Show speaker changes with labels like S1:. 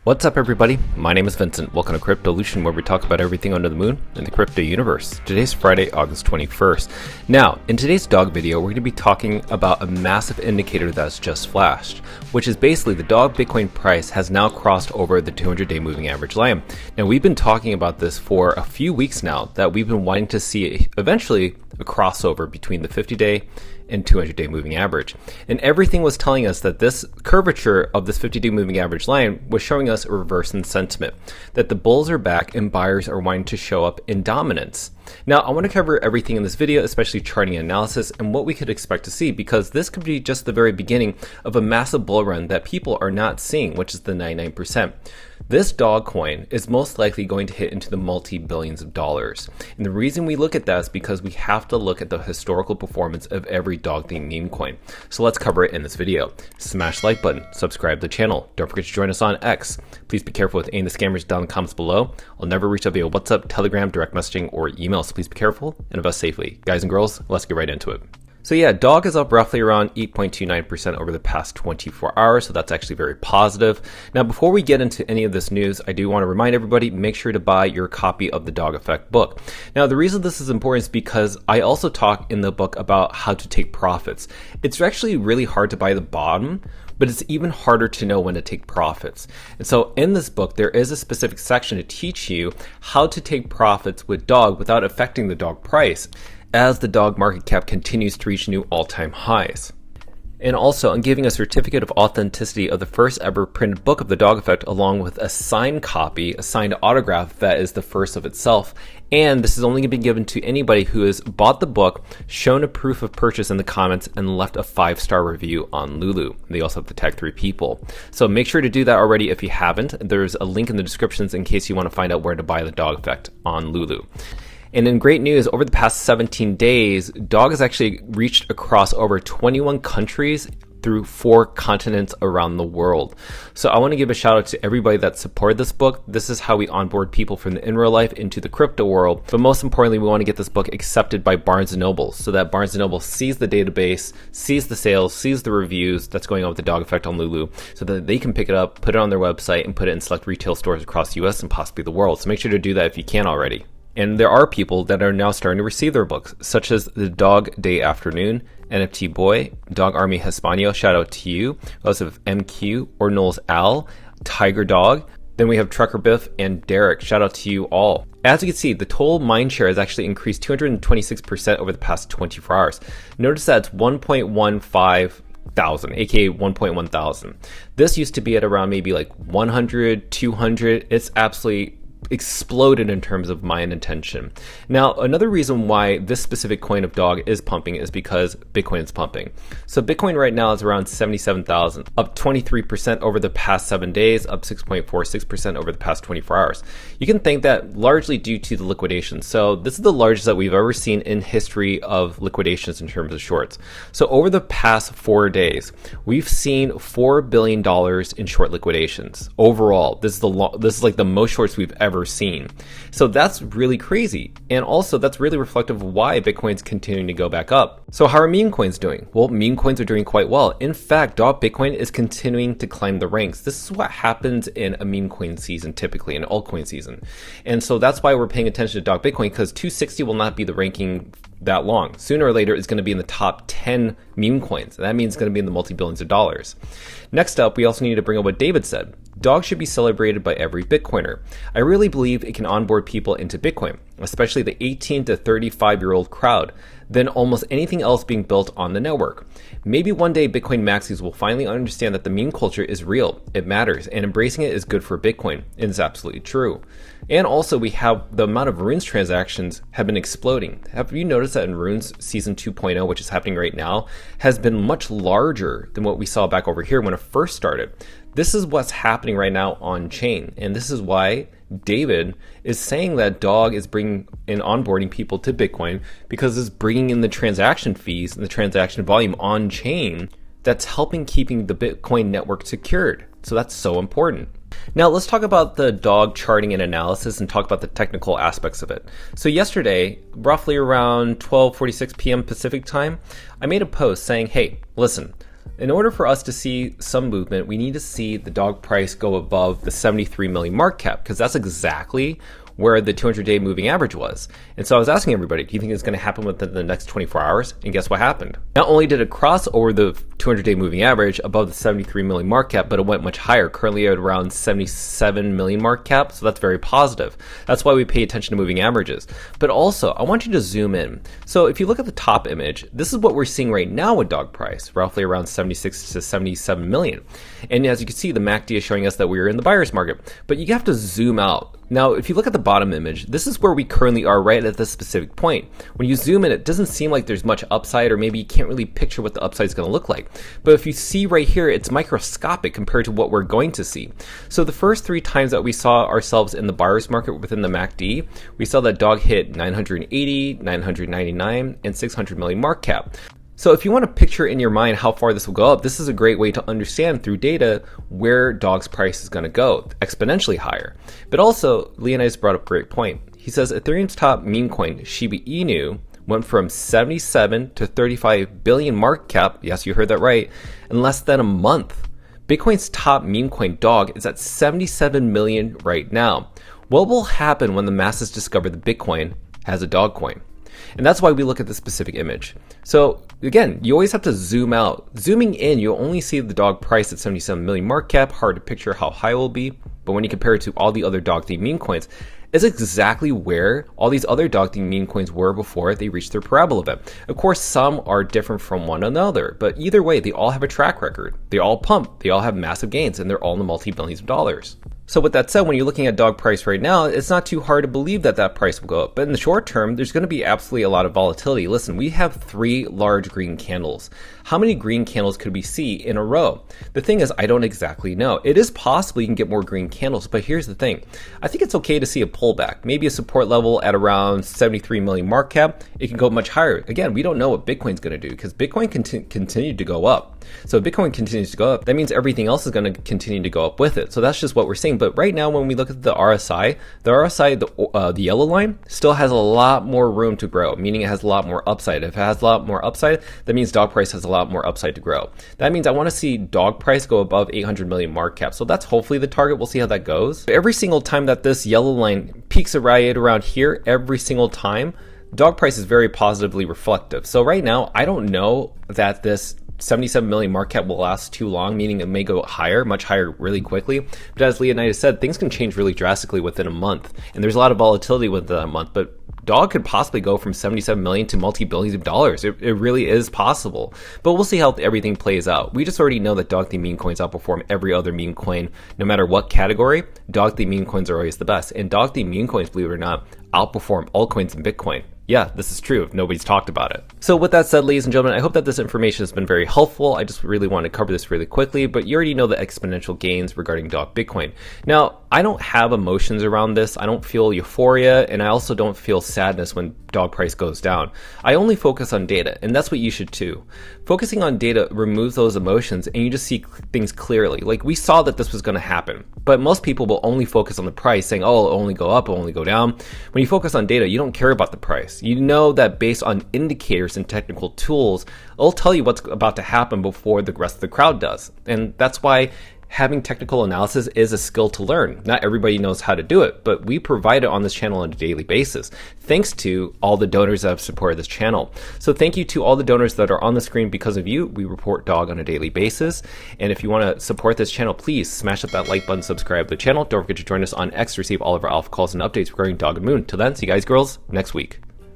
S1: What's up everybody, my name is Vincent. Welcome to Cryptolution, where we talk about everything under the moon in the crypto universe. Today's Friday, August 21st. Now, in today's dog video, we're going to be talking about a massive indicator that's just flashed, which is basically the dog Bitcoin price has now crossed over the 200-day moving average line. Now, we've been talking about this for a few weeks now, that we've been wanting to see eventually a crossover between the 50-day and 200-day moving average. And everything was telling us that this curvature of this 50-day moving average line was showing us a reverse in sentiment, that the bulls are back and buyers are wanting to show up in dominance. Now, I want to cover everything in this video, especially charting analysis and what we could expect to see, because this could be just the very beginning of a massive bull run that people are not seeing, which is the 99%. This dog coin is most likely going to hit into the multi-billions of dollars. And the reason we look at that is because we have to look at the historical performance of every dog-themed meme coin. So let's cover it in this video. Smash the like button, subscribe to the channel. Don't forget to join us on X. Please be careful with any of the scammers down in the comments below. I'll never reach out via WhatsApp, Telegram, direct messaging, or email, so please be careful and invest safely. Guys and girls, let's get right into it. So yeah, dog is up roughly around 8.29% over the past 24 hours, so that's actually very positive. Now, before we get into any of this news, I do want to remind everybody, make sure to buy your copy of the Dog Effect book. Now, the reason this is important is because I also talk in the book about how to take profits. It's actually really hard to buy the bottom, but it's even harder to know when to take profits. And so in this book, there is a specific section to teach you how to take profits with dog without affecting the dog price, as the dog market cap continues to reach new all-time highs. And also, I'm giving a certificate of authenticity of the first ever printed book of the Dog Effect, along with a signed copy, a signed autograph that is the first of itself. And this is only going to be given to anybody who has bought the book, shown a proof of purchase in the comments, and left a 5-star review on Lulu. They also have to tag 3 people. So make sure to do that already if you haven't. There's a link in the descriptions in case you want to find out where to buy the Dog Effect on Lulu. And in great news, over the past 17 days, dog has actually reached across over 21 countries through 4 continents around the world. So I want to give a shout out to everybody that supported this book. This is how we onboard people from the in real life into the crypto world. But most importantly, we want to get this book accepted by Barnes & Noble, so that Barnes & Noble sees the database, sees the sales, sees the reviews that's going on with the Dog Effect on Lulu, so that they can pick it up, put it on their website, and put it in select retail stores across the US and possibly the world. So make sure to do that if you can already. And there are people that are now starting to receive their books, such as the Dog Day Afternoon, NFT Boy, Dog Army Hispano, shout out to you. We also have MQ, Ordinals Al, Tiger Dog. Then we have Trucker Biff and Derek, shout out to you all. As you can see, the total mind share has actually increased 226% over the past 24 hours. Notice that it's 1.15 thousand, aka 1.1 thousand. This used to be at around maybe like 100, 200. It's absolutely exploded in terms of mind intention. Now, another reason why this specific coin of dog is pumping is because Bitcoin is pumping. So Bitcoin right now is around 77,000, up 23% over the past 7 days, up 6.46% over the past 24 hours. You can thank that largely due to the liquidation. So this is the largest that we've ever seen in history of liquidations in terms of shorts. So over the past 4 days, we've seen $4 billion in short liquidations overall. This is like the most shorts we've ever seen. So that's really crazy. And also that's really reflective of why Bitcoin's continuing to go back up. So how are meme coins doing? Well, meme coins are doing quite well. In fact, dog Bitcoin is continuing to climb the ranks. This is what happens in a meme coin season, typically an altcoin season. And so that's why we're paying attention to dog Bitcoin, because 260 will not be the ranking that long. Sooner or later, it's going to be in the top 10 meme coins. That means it's going to be in the multi-billions of dollars. Next up, we also need to bring up what David said. Dog should be celebrated by every Bitcoiner. I really believe it can onboard people into Bitcoin, especially the 18 to 35-year-old crowd, than almost anything else being built on the network. Maybe one day Bitcoin maxis will finally understand that the meme culture is real, it matters, and embracing it is good for Bitcoin. It is absolutely true. And also, we have the amount of Runes transactions have been exploding. Have you noticed that in Runes Season 2.0, which is happening right now, has been much larger than what we saw back over here when it first started? This is what's happening right now on chain, and this is why David is saying that Dog is bringing and onboarding people to Bitcoin, because it's bringing in the transaction fees and the transaction volume on chain that's helping keeping the Bitcoin network secured. So that's so important. Now let's talk about the dog charting and analysis and talk about the technical aspects of it. So yesterday, roughly around 12:46 p.m. Pacific time, I made a post saying, hey, listen, in order for us to see some movement, we need to see the dog price go above the 73 million market cap, because that's exactly where the 200-day moving average was. And so I was asking everybody, do you think it's going to happen within the next 24 hours? And guess what happened? Not only did it cross over the 200-day moving average above the 73 million market cap, but it went much higher, currently at around 77 million market cap. So that's very positive. That's why we pay attention to moving averages. But also, I want you to zoom in. So if you look at the top image, this is what we're seeing right now with dog price, roughly around 76 to 77 million. And as you can see, the MACD is showing us that we are in the buyer's market. But you have to zoom out. Now, if you look at the bottom image, this is where we currently are right at this specific point. When you zoom in, it doesn't seem like there's much upside, or maybe you can't really picture what the upside is going to look like. But if you see right here, it's microscopic compared to what we're going to see. So the first 3 times that we saw ourselves in the buyer's market within the MACD, we saw that dog hit 980, 999, and 600 million market cap. So if you want to picture in your mind how far this will go up, this is a great way to understand through data where dog's price is going to go, exponentially higher. But also, Leonidas brought up a great point. He says Ethereum's top meme coin, Shiba Inu, went from 77 to 35 billion market cap, yes, you heard that right, in less than a month. Bitcoin's top meme coin, Dog, is at 77 million right now. What will happen when the masses discover that Bitcoin has a dog coin? And that's why we look at this specific image. So again, you always have to zoom out. Zooming in, you'll only see the dog price at 77 million market cap. Hard to picture how high it will be. But when you compare it to all the other dog themed meme coins, it's exactly where all these other dog themed meme coins were before they reached their parabola event. Of course, some are different from one another, but either way, they all have a track record. They all pump, they all have massive gains, and they're all in the multi-billions of dollars. So with that said, when you're looking at dog price right now, it's not too hard to believe that that price will go up. But in the short term, there's going to be absolutely a lot of volatility. Listen, we have 3 large green candles. How many green candles could we see in a row? The thing is, I don't exactly know. It is possible you can get more green candles, but here's the thing. I think it's okay to see a pullback, maybe a support level at around 73 million market cap. It can go much higher. Again, we don't know what Bitcoin's going to do because Bitcoin continued to go up. So if Bitcoin continues to go up, that means everything else is going to continue to go up with it. So that's just what we're seeing. But right now, when we look at the RSI, the yellow line still has a lot more room to grow, meaning it has a lot more upside. If it has a lot more upside, that means dog price has a lot more upside to grow. That means I want to see dog price go above 800 million market cap. So that's hopefully the target. We'll see how that goes. Every single time that this yellow line peaks right around here, every single time, dog price is very positively reflective. So right now, I don't know that this 77 million market cap will last too long, meaning it may go higher, much higher really quickly. But as Leonidas said, things can change really drastically within a month. And there's a lot of volatility within a month, but dog could possibly go from 77 million to multi-billions of dollars. It really is possible. But we'll see how everything plays out. We just already know that dog themed meme coins outperform every other meme coin. No matter what category, dog themed meme coins are always the best. And dog themed meme coins, believe it or not, outperform altcoins and Bitcoin. Yeah, this is true if nobody's talked about it. So with that said, ladies and gentlemen, I hope that this information has been very helpful. I just really want to cover this really quickly, but you already know the exponential gains regarding dog Bitcoin. Now, I don't have emotions around this. I don't feel euphoria, and I also don't feel sadness when dog price goes down. I only focus on data, and that's what you should too. Focusing on data removes those emotions, and you just see things clearly. Like, we saw that this was going to happen, but most people will only focus on the price, saying, oh, it'll only go up, it'll only go down. When you focus on data, you don't care about the price. You know that based on indicators and technical tools, it'll tell you what's about to happen before the rest of the crowd does. And that's why having technical analysis is a skill to learn. Not everybody knows how to do it, but we provide it on this channel on a daily basis, thanks to all the donors that have supported this channel. So thank you to all the donors that are on the screen. Because of you, we report dog on a daily basis. And if you want to support this channel, please smash up that like button, subscribe to the channel. Don't forget to join us on X to receive all of our alpha calls and updates regarding dog and moon. Till then, see you guys, girls, next week.